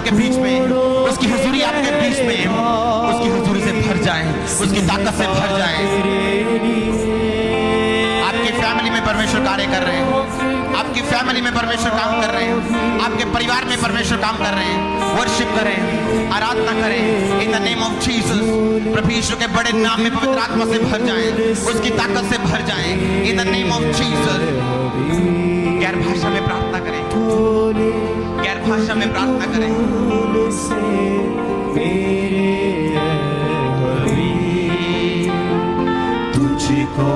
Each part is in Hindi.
आपके बीच में, उसकी हुजूरी आपके बीच में, उसकी हुजूरी से भर जाए, उसकी ताकत से भर जाए। आपकी फैमिली में परमेश्वर कार्य कर रहे हैं, आपकी फैमिली में परमेश्वर काम कर रहे हैं, आपके परिवार में परमेश्वर काम कर रहे हैं। वर्शिप करें, आराधना करें in the name of Jesus. प्रभु यीशु के बड़े नाम में पवित्र आत्मा से भर जाएं, उसकी ताकत से भर जाएं इन द नेम ऑफ जीसस। गैर भाषा में प्रार्थना करें, गैर भाषा में प्रार्थना करें। तुझको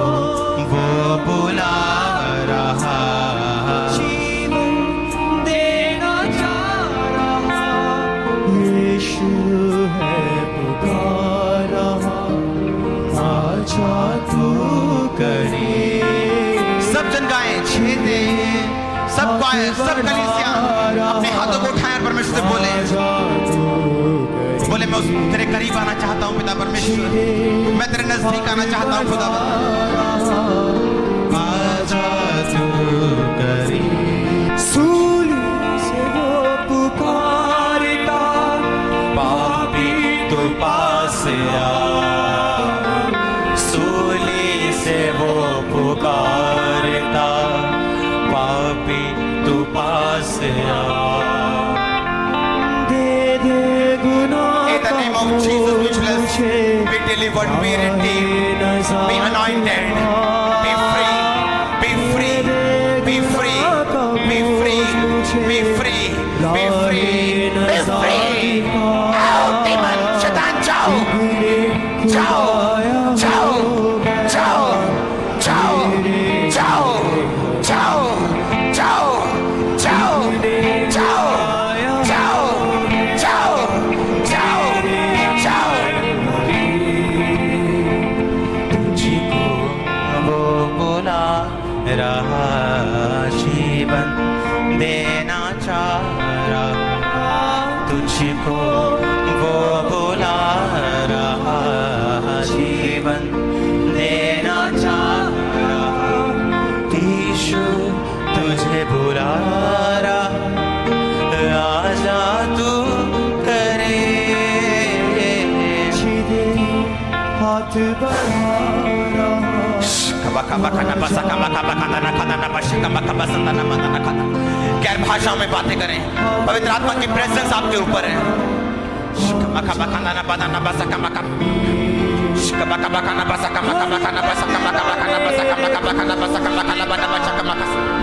वो बुला रहा, जीवन देना चाह रहा, यीशु है पुकार रहा, आजा तू करे। सब जन गाएं, छेदे सब गाएं, सब कलीसिया अपने हाथों को उठाएं और परमेश्वर से बोले, बोले मैं उस तेरे करीब आना चाहता हूँ पिता परमेश्वर, मैं तेरे नजदीक आना चाहता हूँ खुदा। आजा तू करीब। सूली से वो पुकारता, पापी तो पास आ। सूली से वो पुकारता, पापी तो पास आ। दे दे गुनाह In the name of Jesus, which bless, be delivered, be redeemed, be anointed, be free, be free, be free, be free, be free, be free, be free. Out, demon, शैतान जाओ, जाओ, जाओ, जाओ, जाओ, जाओ, जाओ, जाओ, जाओ, जाओ, जाओ, जाओ, जाओ, जाओ। तुझको वो बुला रहा, जीवन देना चाह रहा, तुझको वो बुला रहा, जीवन देना चाह रहा। यीशु तुझे बुला रहा, आजा तू करे। हाथ बढ़ा रहा, गैर भाषाओं में बातें करें, पवित्र आत्मा की प्रेजेंस आपके ऊपर है।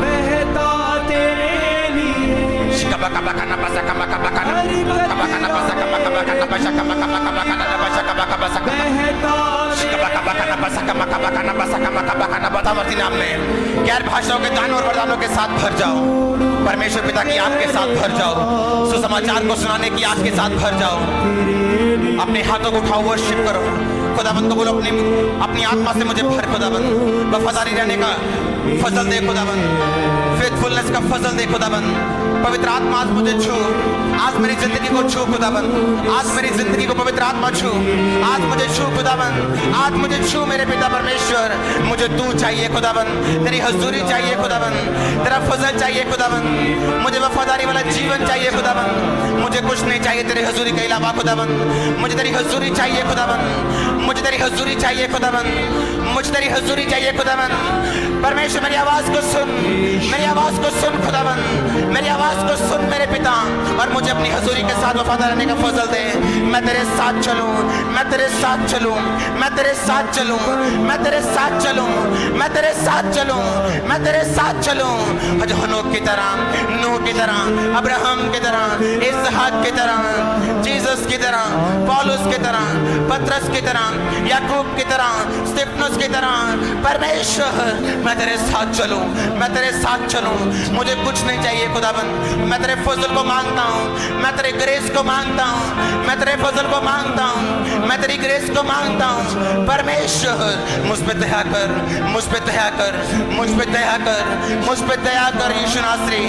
बहता तेरे लिए, नाम में गैर भाषाओं के दानों और वरदानों के साथ भर जाओ। परमेश्वर पिता की आग के साथ भर जाओ, सुसमाचार को सुनाने की आग के साथ भर जाओ। अपने हाथों को उठाओ, वर्शिप करो, खुदाबंद को बोलो अपनी आत्मा से मुझे भर खुदाबंद, वफादारी रहने का फजल दे खुदाबंद, फेथफुलनेस का फजल दे खुदाबंद। पवित्र आत्मा आज मुझे छू, आज मेरी जिंदगी को छू खुदाबंद, आज मेरी जिंदगी को पवित्र आत्मा छू, आज मुझे छू खुदाबंद, आज मुझे छू मेरे पिता परमेश्वर। मुझे तू चाहिए खुदाबंद, तेरी हजूरी चाहिए खुदाबंद, तेरा फजल चाहिए खुदाबंद, मुझे वफादारी वाला जीवन चाहिए खुदाबंद। मुझे कुछ नहीं चाहिए तेरी हजूरी के अलावा खुदाबंद, मुझे तेरी हजूरी चाहिए खुदाबंद, मुझे तेरी हजूरी चाहिए खुदाबंद, मुझे तेरी हजूरी चाहिए खुदाबंद। परमेश्वर मेरी आवाज को सुन, मेरी आवाज को सुन खुदाबंद, मेरी आवाज को सुन मेरे पिता, और मुझे अपनी हजूरी के साथ वफादार रहने का फजल दे। मैं तेरे साथ चलूं, मैं तेरे साथ चलूं, मैं तेरे साथ चलूं, मैं तेरे साथ चलूं, मैं तेरे साथ चलूं, मैं तेरे साथ चलूं। हज हनोक की तरह, नूह की तरह, अब्राहम की तरह, इसहाक की तरह, जीसस की तरह, पौलुस की तरह, पतरस की तरह, याकूब की तरह, स्तिफनुस की तरह। परमेश्वर मैं तेरे साथ चलूं, मैं तेरे साथ चलूं। मुझे कुछ नहीं चाहिए खुदाबंद, मैं तेरे फजल को मांगता हूं, मैं तेरे ग्रेस को मांगता हूं, मैं तेरे फजल को मांगता हूं, मैं तेरी ग्रेस को मांगता हूं। परमेश्वर मुझ पे दया कर, मुझ पे दया कर, मुझ पे दया कर, मुझ पे दया कर। यीशु नासरी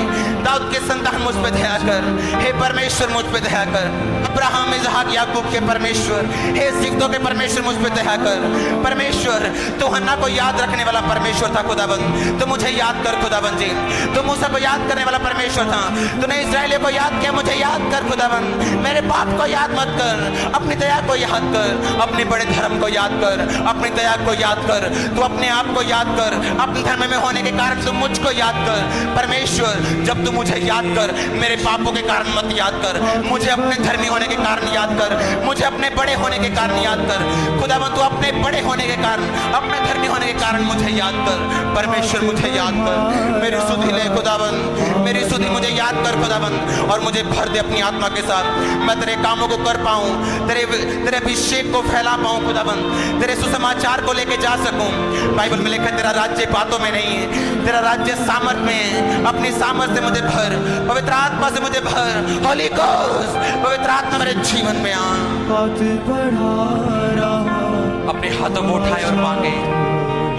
दाऊद के संतान मुझ पे दया कर, हे परमेश्वर मुझ पे दया कर। अब्राहम, इसहाक, याकूब के परमेश्वर, हे सिद्धों के परमेश्वर मुझ पे दया कर। परमेश्वर तू हन्ना को याद रखने वाला परमेश्वर था खुदाबंद, तो मुझे याद कर खुदाबंद जी। तू मूसा को याद करने वाला परमेश्वर था, तूने इस्राएलियों को याद किया मुझे याद कर खुदाबंद, मेरे पाप को याद मत कर, अपनी दया को याद कर, अपने बड़े धर्म को याद कर, अपनी दया को याद कर, तू अपने आप को याद कर, अपने धर्म में होने के कारण तू मुझको याद कर। परमेश्वर, जब तू मुझे याद कर, मेरे पापों के कारण मत याद कर, मुझे अपने धर्मी होने के कारण याद कर, मुझे अपने बड़े होने के कारण याद कर खुदाबंद, तू अपने बड़े होने के कारण, अपने धर्मी होने के कारण मुझे याद कर। परमेश्वर, मुझे याद कर, मेरी सुधि ले खुदाबंद, मेरी सुधि मुझे याद कर खुदाबंद, और मुझे भर दे अपनी आत्मा के साथ, मैं तेरे कामों को कर पाऊं, तेरे अभिषेक को फैला पाऊं खुदाबंद, तेरे सुसमाचार को लेके जा सकूं। बाइबल में लिखा है तेरा राज्य बातों में नहीं है, तेरा राज्य सामर्थ में है। अपनी सामर्थ से मुझे भर, पवित्र आत्मा से मुझे भर, होली गोस्ट, पवित्र आत्मा मेरे जीवन में आ। हाथ बढ़ा रहा, अपने हाथों को उठाए और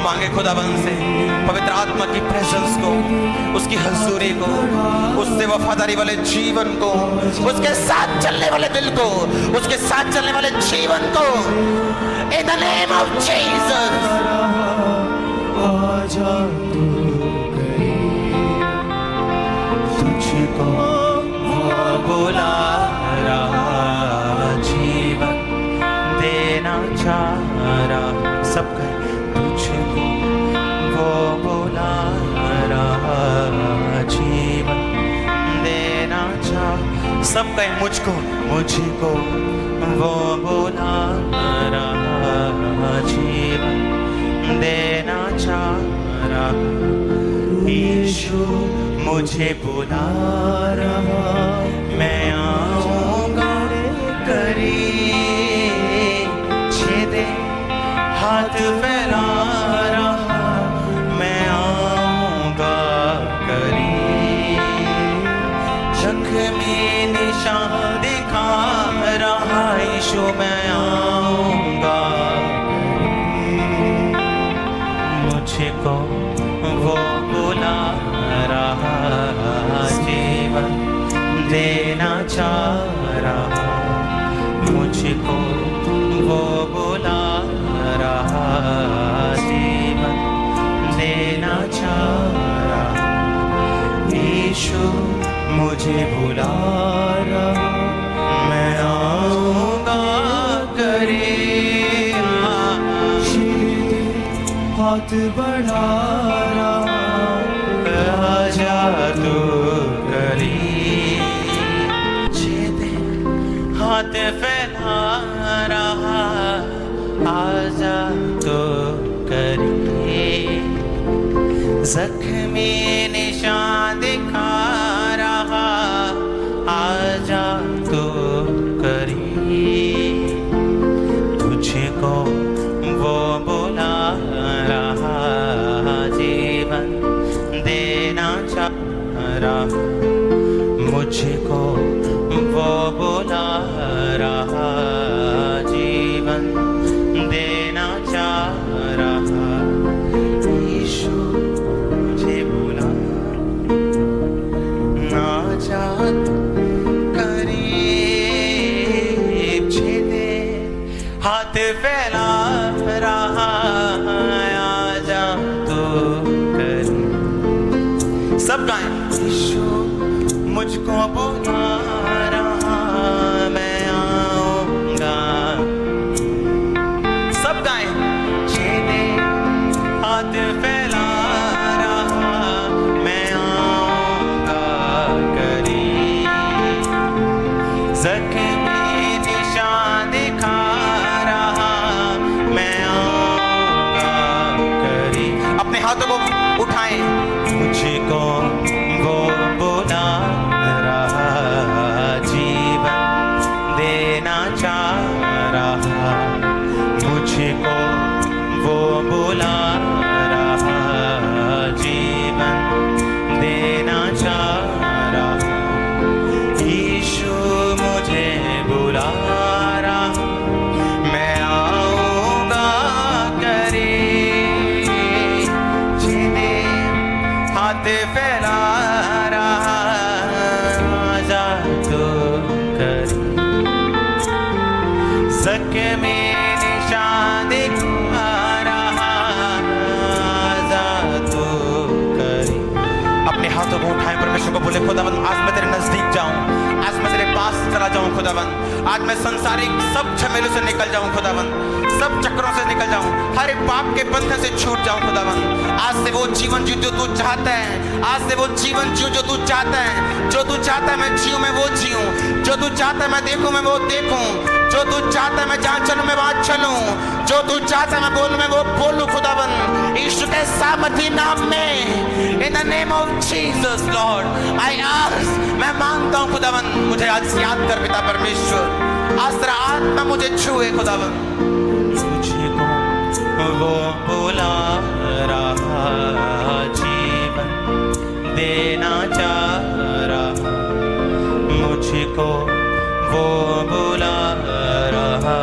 मांगे खुदाबंद से पवित्र आत्मा की प्रेजेंस को, उसकी हजूरी को, उससे वफादारी वाले जीवन को, उसके साथ चलने वाले दिल को, उसके साथ चलने वाले जीवन को, इन द नेम ऑफ जीसस। आजा तू करीब, तुझको वो बुला रहा, जीवन देना चाह रहा। सब कहें तुझको वो बुला रहा, जीवन देना चाह। सब कहें मुझको वो बुला रहा, जीवन देना चाह रहा। यीशु मुझे बुला रहा, मैं आऊंगा करीब, छेदे हाथ फैला रहा, मैं आऊंगा करीब, जख्मी निशान दिखा रहा, यीशु मैं आऊंगा करीब, मुझको वो बुला रहा, जीवन देना चाह रहा, मुझको वो बुला रहा, जीवन देना चाह रहा। यीशु मुझे बुला रहा, मैं आऊंगा करीब, हाथ बढ़ा रहा, आजा तू करीब, हाथ फैला रहा, आजा तो करीब, जख्मी निशान दिखा रहा, आजा तो करीब, तुझको वो बुला रहा, जीवन देना चाह रहा, मुझको वो बुला रहा, जीवन देना चाह रहा। यीशु मुझे बुला ना चाह करीब, छेदे हाथ फैला रहा, आजा तो करीब। सब गाएं, यीशु मुझको बुला रहा, मैं आऊंगा। सब गाएं, छेदे हाथ फैला रहा, मैं आऊंगा करीब, जख्मी निशान दिखा रहा, मैं आऊंगा करीब। अपने हाथों को उठाएं, मुझको वो बुला रहा, जीवन देना चाह रहा, मुझको वो बुला रहा, जीवन देना चाह रहा। यीशु मुझे बुला रहा, मैं आऊंगा करीब, जिन्हें हाथ फैला रहा, आजा तो करीब, ज़ख्मी निशान दिखा रहा, आजा तो करीब। अपने हाथों को उठाएं, परमेश्वर को बोले खुदावंद आज मैं तेरे नजदीक जाऊं, आज खुदावन। आज मैं संसारिक सब झमेलों से निकल जाऊं खुदावन, सब चक्रों से निकल जाऊं, हर एक पाप के बंधन से छूट जाऊं खुदावन। आज से वो जीवन जीऊं जो तू चाहता है, आज से वो जीवन जीऊं जो तू चाहता है। जो तू चाहता है मैं जीऊं मैं वो जीऊं, जो तू चाहता है मैं देखूं मैं वो देखूं, जो तू चाहता है मैं जहां चलूं मैं वहां चलूं, जो तू चाहता है मैं बोलूं मैं वो बोलूं खुदावन। यीशु के सामर्थी नाम में, इन the name of Jesus Lord I ask, मैं मांगता हूं खुदावन, मुझे आज याद कर पिता परमेश्वर, आज तेरा आत्मा मुझे छुए खुदावन। मुझको वो बुला रहा, जीवन देना चाह रहा, मुझको वो बुला रहा,